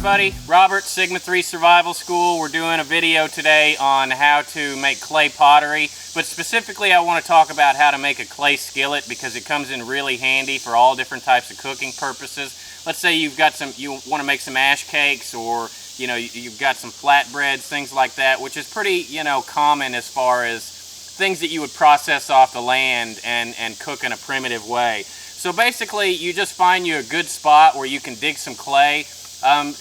everybody, Robert, Sigma 3 Survival School. We're doing a video today on how to make clay pottery, but specifically I want to talk about how to make a clay skillet because it comes in really handy for all different types of cooking purposes. Let's say you've got you want to make some ash cakes, or you've got some flatbreads, things like that, which is pretty common as far as things that you would process off the land and cook in a primitive way. So basically, you just find you a good spot where you can dig some clay.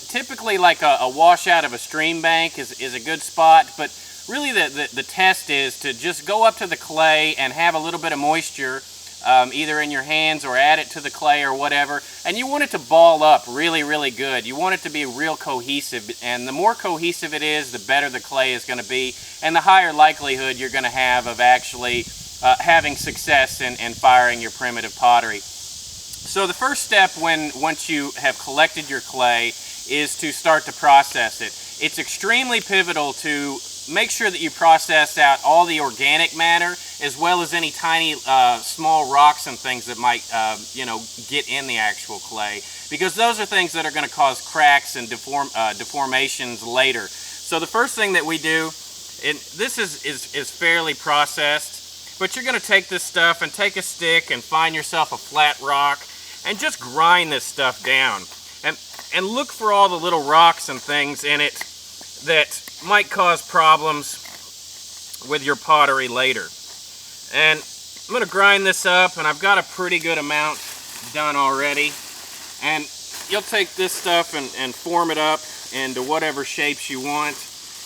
Typically, like a washout of a stream bank is a good spot, but really the test is to just go up to the clay and have a little bit of moisture, either in your hands or add it to the clay or whatever. And you want it to ball up really, really good. You want it to be real cohesive, and the more cohesive it is, the better the clay is going to be, and the higher likelihood you're going to have of actually having success in firing your primitive pottery. So the first step once you have collected your clay is to start to process it. It's extremely pivotal to make sure that you process out all the organic matter as well as any tiny small rocks and things that might get in the actual clay, because those are things that are going to cause cracks and deformations later. So the first thing that we do, and this is fairly processed, but you're going to take this stuff and take a stick and find yourself a flat rock and just grind this stuff down, and look for all the little rocks and things in it that might cause problems with your pottery later. And I'm going to grind this up, and I've got a pretty good amount done already. And you'll take this stuff and form it up into whatever shapes you want,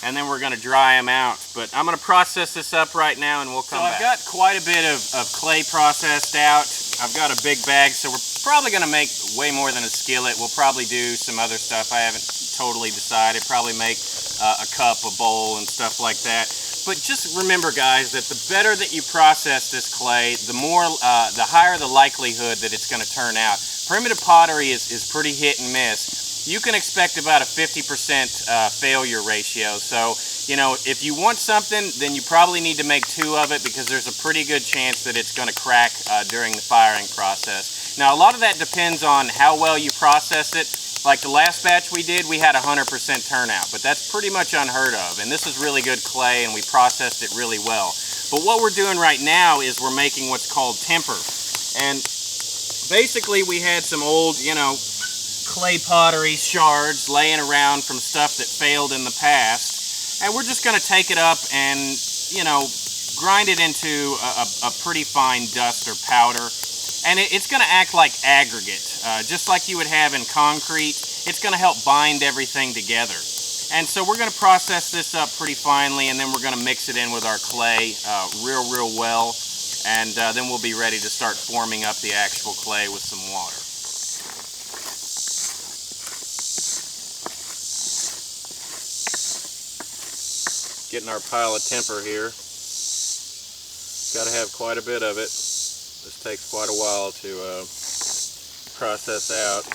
and then we're going to dry them out. But I'm going to process this up right now, and we'll come back. So I've got quite a bit of clay processed out. I've got a big bag, so we're probably going to make way more than a skillet. We'll probably do some other stuff. I haven't totally decided. Probably make a cup, a bowl, and stuff like that. But just remember, guys, that the better that you process this clay, the higher the likelihood that it's going to turn out. Primitive pottery is pretty hit and miss. You can expect about a 50% failure ratio. So, if you want something, then you probably need to make two of it, because there's a pretty good chance that it's going to crack during the firing process. Now, a lot of that depends on how well you process it. Like the last batch we did, we had 100% turnout, but that's pretty much unheard of. And this is really good clay, and we processed it really well. But what we're doing right now is we're making what's called temper. And basically, we had some old, clay pottery shards laying around from stuff that failed in the past, and we're just going to take it up and grind it into a pretty fine dust or powder, and it's going to act like aggregate, just like you would have in concrete. It's going to help bind everything together. And so we're going to process this up pretty finely, and then we're going to mix it in with our clay real well, and then we'll be ready to start forming up the actual clay with some water. Getting our pile of temper here. Got to have quite a bit of it. This takes quite a while to process out.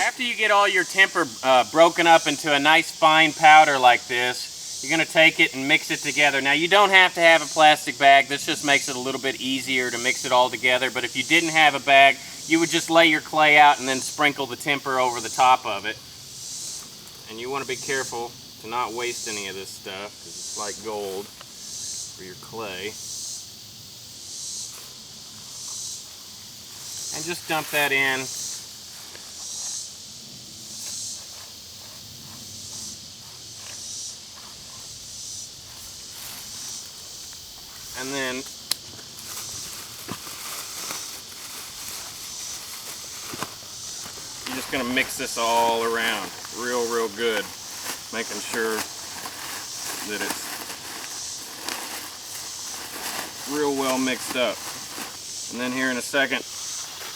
After you get all your temper broken up into a nice fine powder like this, you're going to take it and mix it together. Now, you don't have to have a plastic bag. This just makes it a little bit easier to mix it all together. But if you didn't have a bag, you would just lay your clay out and then sprinkle the temper over the top of it. And you want to be careful to not waste any of this stuff, because it's like gold for your clay. And just dump that in. And then you're just going to mix this all around real good, making sure that it's real well mixed up. And then here in a second,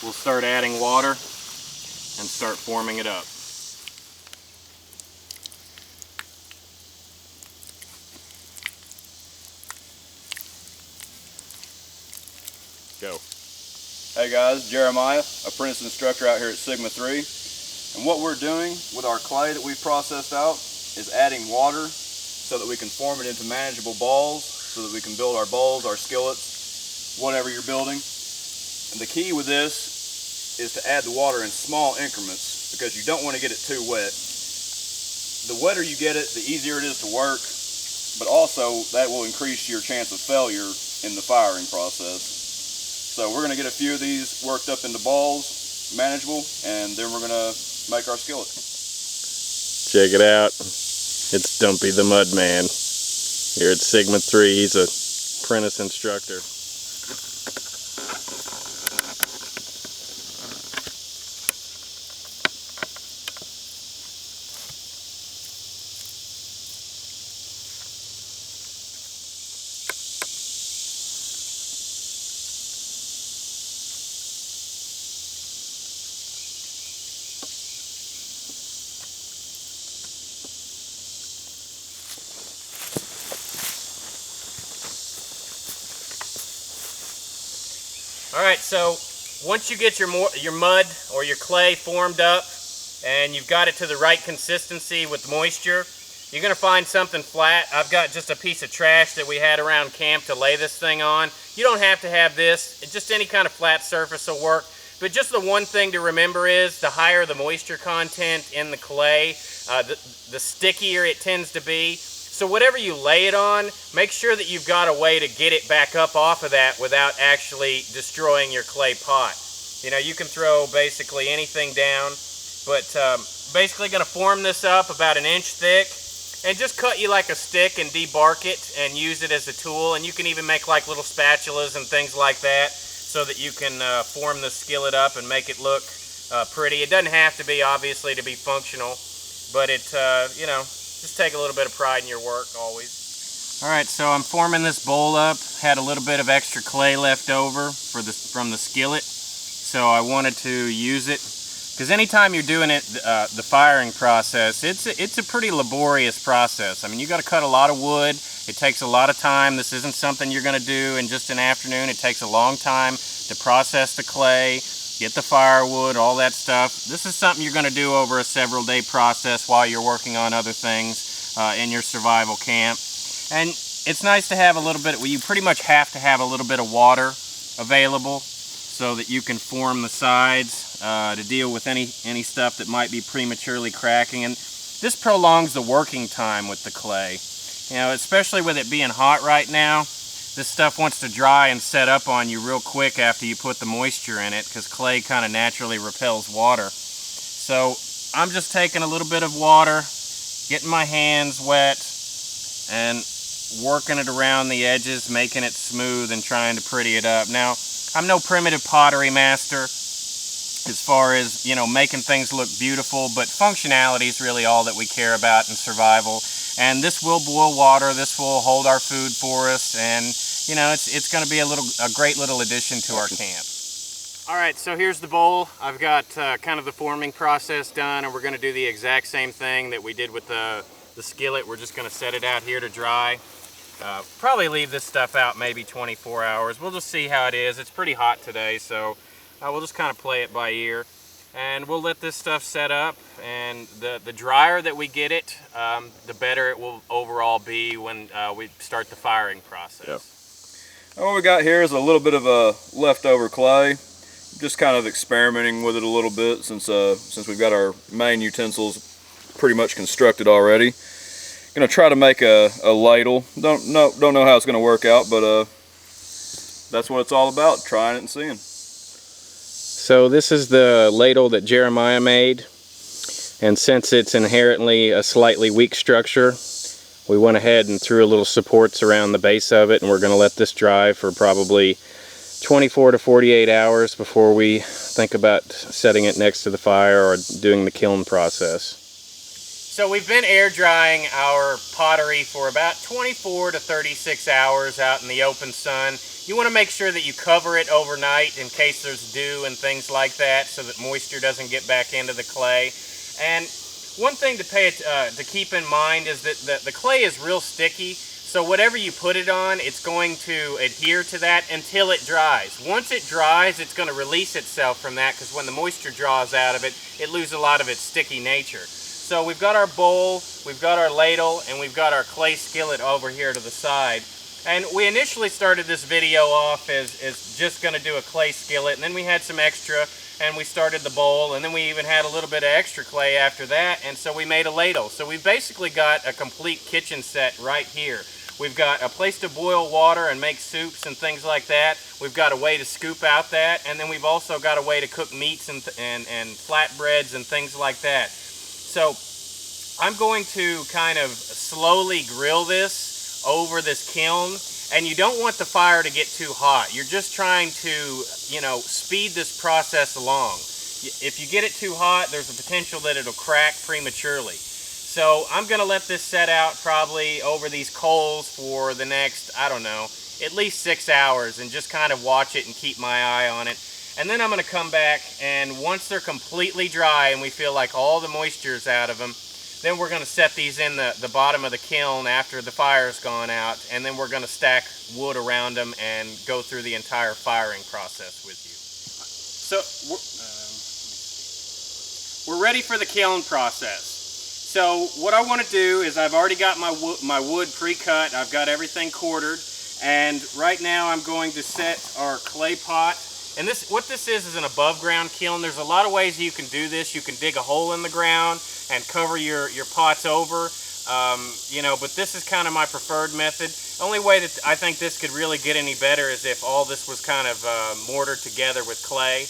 we'll start adding water and start forming it up. Go. Hey guys, Jeremiah, apprentice instructor out here at Sigma 3. And what we're doing with our clay that we've processed out is adding water so that we can form it into manageable balls, so that we can build our bowls, our skillets, whatever you're building. And the key with this is to add the water in small increments because you don't want to get it too wet. The wetter you get it, the easier it is to work, but also that will increase your chance of failure in the firing process. So we're going to get a few of these worked up into balls, manageable, and then we're going to make our skillet. Check it out. It's Dumpy the Mudman here at Sigma 3. He's a apprentice instructor. Alright, so once you get your mud or your clay formed up and you've got it to the right consistency with moisture, you're going to find something flat. I've got just a piece of trash that we had around camp to lay this thing on. You don't have to have this. Just any kind of flat surface will work. But just the one thing to remember is the higher the moisture content in the clay, the stickier it tends to be. So whatever you lay it on, make sure that you've got a way to get it back up off of that without actually destroying your clay pot. You know, you can throw basically anything down, but basically going to form this up about 1 inch thick and just cut you like a stick and debark it and use it as a tool. And you can even make like little spatulas and things like that so that you can form the skillet up and make it look pretty. It doesn't have to be, obviously, to be functional, but it, you know, just take a little bit of pride in your work always. Alright, so I'm forming this bowl up. Had a little bit of extra clay left over from the skillet, so I wanted to use it. Because anytime you're doing it, the firing process, it's a pretty laborious process. I mean, you got to cut a lot of wood. It takes a lot of time. This isn't something you're going to do in just an afternoon. It takes a long time to process the clay, get the firewood, all that stuff. This is something you're going to do over a several-day process while you're working on other things in your survival camp. And it's nice to have a little bit, well, you pretty much have to have a little bit of water available so that you can form the sides to deal with any stuff that might be prematurely cracking. And this prolongs the working time with the clay. You know, especially with it being hot right now, this stuff wants to dry and set up on you real quick after you put the moisture in it, because clay kind of naturally repels water. So I'm just taking a little bit of water, getting my hands wet, and working it around the edges, making it smooth and trying to pretty it up. Now, I'm no primitive pottery master as far as, you know, making things look beautiful, but functionality is really all that we care about in survival. And this will boil water, this will hold our food for us, and you know, it's going to be a great little addition to our camp. Alright, so here's the bowl. I've got kind of the forming process done, and we're going to do the exact same thing that we did with the skillet. We're just going to set it out here to dry. Probably leave this stuff out maybe 24 hours. We'll just see how it is. It's pretty hot today, so we'll just kind of play it by ear. And we'll let this stuff set up, and the drier that we get it, the better it will overall be when we start the firing process. Yep. And what we got here is a little bit of a leftover clay. Just kind of experimenting with it a little bit since we've got our main utensils pretty much constructed already. Gonna try to make a ladle. Don't know how it's gonna work out, but that's what it's all about, trying it and seeing. So this is the ladle that Jeremiah made, and since it's inherently a slightly weak structure, we went ahead and threw a little supports around the base of it, and we're going to let this dry for probably 24 to 48 hours before we think about setting it next to the fire or doing the kiln process. So we've been air drying our pottery for about 24 to 36 hours out in the open sun. You want to make sure that you cover it overnight in case there's dew and things like that, so that moisture doesn't get back into the clay. And one thing to keep in mind is that the clay is real sticky, so whatever you put it on, it's going to adhere to that until it dries. Once it dries, it's going to release itself from that, because when the moisture draws out of it, it loses a lot of its sticky nature. So we've got our bowl, we've got our ladle, and we've got our clay skillet over here to the side. And we initially started this video off as just going to do a clay skillet, and then we had some extra, and we started the bowl, and then we even had a little bit of extra clay after that, and so we made a ladle. So we've basically got a complete kitchen set right here. We've got a place to boil water and make soups and things like that. We've got a way to scoop out that, and then we've also got a way to cook meats and flatbreads and things like that. So I'm going to kind of slowly grill this over this kiln, and you don't want the fire to get too hot. You're just trying to, you know, speed this process along. If you get it too hot, there's a potential that it'll crack prematurely. So I'm going to let this set out probably over these coals for the next, I don't know, at least 6 hours, and just kind of watch it and keep my eye on it. And then I'm going to come back, and once they're completely dry and we feel like all the moisture's out of them, then we're going to set these in the bottom of the kiln after the fire's gone out, and then we're going to stack wood around them and go through the entire firing process with you. So we're ready for the kiln process. So what I want to do is I've already got my wood pre-cut. I've got everything quartered, and right now I'm going to set our clay pot. And what this is an above ground kiln. There's a lot of ways you can do this. You can dig a hole in the ground and cover your pots over, you know, but this is kind of my preferred method. The only way that I think this could really get any better is if all this was kind of mortared together with clay.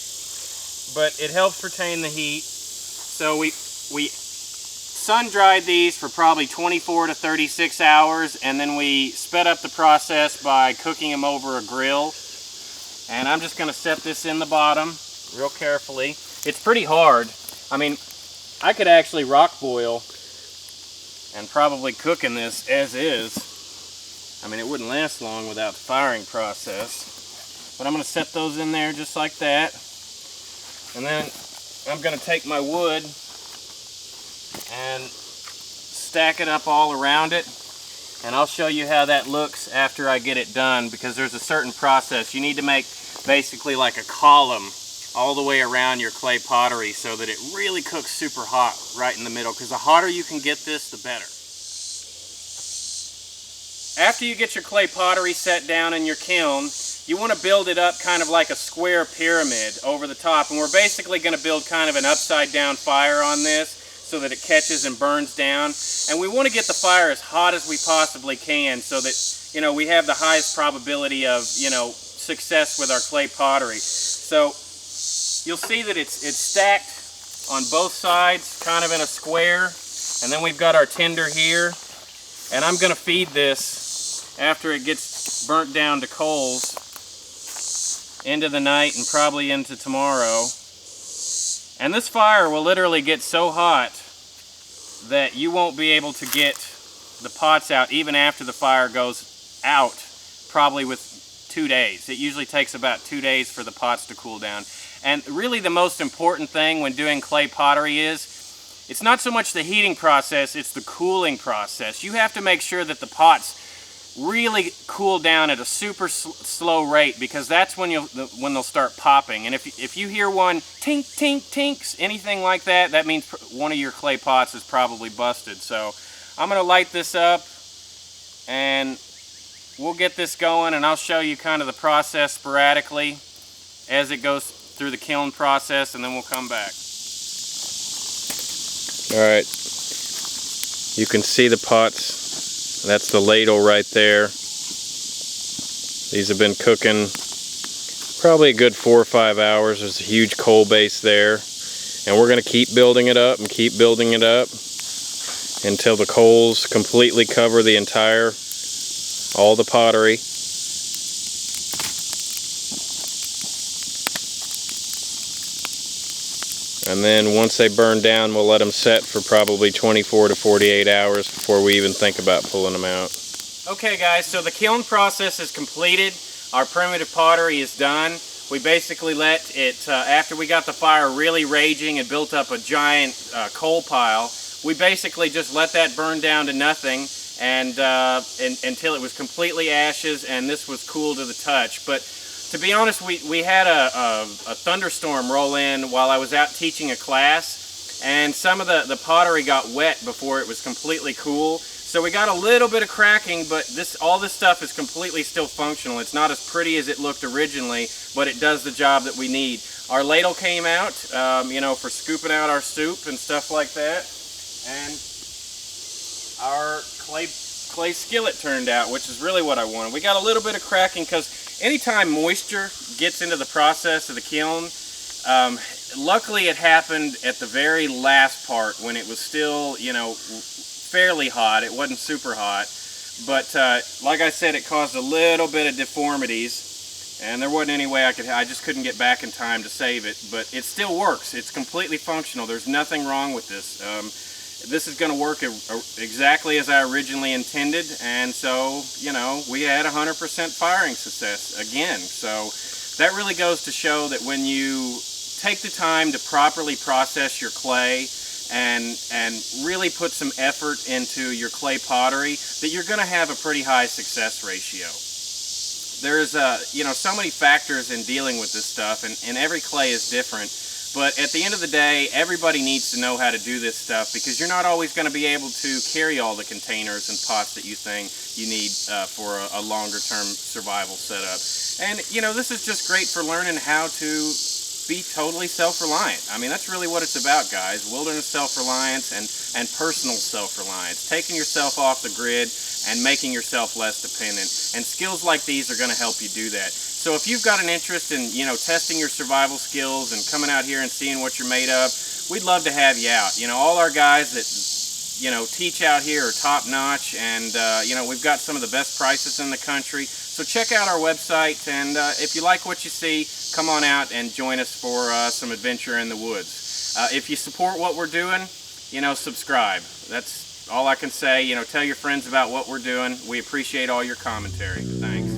But it helps retain the heat. So we sun dried these for probably 24 to 36 hours, and then we sped up the process by cooking them over a grill. And I'm just going to set this in the bottom real carefully. It's pretty hard. I mean, I could actually rock boil and probably cook in this as is. I mean, it wouldn't last long without the firing process. But I'm going to set those in there just like that. And then I'm going to take my wood and stack it up all around it. And I'll show you how that looks after I get it done, because there's a certain process. You need to make basically like a column all the way around your clay pottery so that it really cooks super hot right in the middle, because the hotter you can get this, the better. After you get your clay pottery set down in your kiln, you want to build it up kind of like a square pyramid over the top, and we're basically going to build kind of an upside down fire on this so that it catches and burns down. And we want to get the fire as hot as we possibly can so that, you know, we have the highest probability of, you know, success with our clay pottery. So you'll see that it's stacked on both sides, kind of in a square, and then we've got our tinder here. And I'm going to feed this after it gets burnt down to coals into the night and probably into tomorrow. And this fire will literally get so hot that you won't be able to get the pots out even after the fire goes out, probably with 2 days. It usually takes about 2 days for the pots to cool down. And really the most important thing when doing clay pottery is, it's not so much the heating process, it's the cooling process. You have to make sure that the pots really cool down at a super slow rate, because that's when they'll start popping. And if you hear one tink, tink, tinks, anything like that, that means one of your clay pots is probably busted. So I'm going to light this up and we'll get this going, and I'll show you kind of the process sporadically as it goes through the kiln process, and then we'll come back. Alright, you can see the pots. That's the ladle right there. These have been cooking probably a good 4 or 5 hours. There's a huge coal base there. And we're going to keep building it up and keep building it up until the coals completely cover the all the pottery. And then once they burn down, we'll let them set for probably 24 to 48 hours before we even think about pulling them out. Okay guys, so the kiln process is completed. Our primitive pottery is done. We basically let it, after we got the fire really raging and built up a giant coal pile, we basically just let that burn down to nothing and until it was completely ashes and this was cool to the touch. But to be honest, we had a thunderstorm roll in while I was out teaching a class, and some of the pottery got wet before it was completely cool. So we got a little bit of cracking, but all this stuff is completely still functional. It's not as pretty as it looked originally, but it does the job that we need. Our ladle came out, you know, for scooping out our soup and stuff like that. And our clay skillet turned out, which is really what I wanted. We got a little bit of cracking because anytime moisture gets into the process of the kiln, luckily it happened at the very last part when it was still, you know, fairly hot. It wasn't super hot, but like I said, it caused a little bit of deformities, and there wasn't any way I just couldn't get back in time to save it, but it still works. It's completely functional. There's nothing wrong with this. This is going to work exactly as I originally intended, and so, you know, we had 100% firing success again. So that really goes to show that when you take the time to properly process your clay and really put some effort into your clay pottery, that you're going to have a pretty high success ratio. There's you know, so many factors in dealing with this stuff, and every clay is different. But at the end of the day, everybody needs to know how to do this stuff, because you're not always going to be able to carry all the containers and pots that you think you need for a longer term survival setup. And you know, this is just great for learning how to be totally self-reliant. I mean, that's really what it's about, guys. Wilderness self-reliance and personal self-reliance. Taking yourself off the grid and making yourself less dependent. And skills like these are going to help you do that. So if you've got an interest in, you know, testing your survival skills and coming out here and seeing what you're made of, we'd love to have you out. You know, all our guys that, you know, teach out here are top-notch, and you know, we've got some of the best prices in the country. So check out our website, and if you like what you see, come on out and join us for some adventure in the woods. If you support what we're doing, you know, subscribe. That's all I can say. You know, tell your friends about what we're doing. We appreciate all your commentary. Thanks.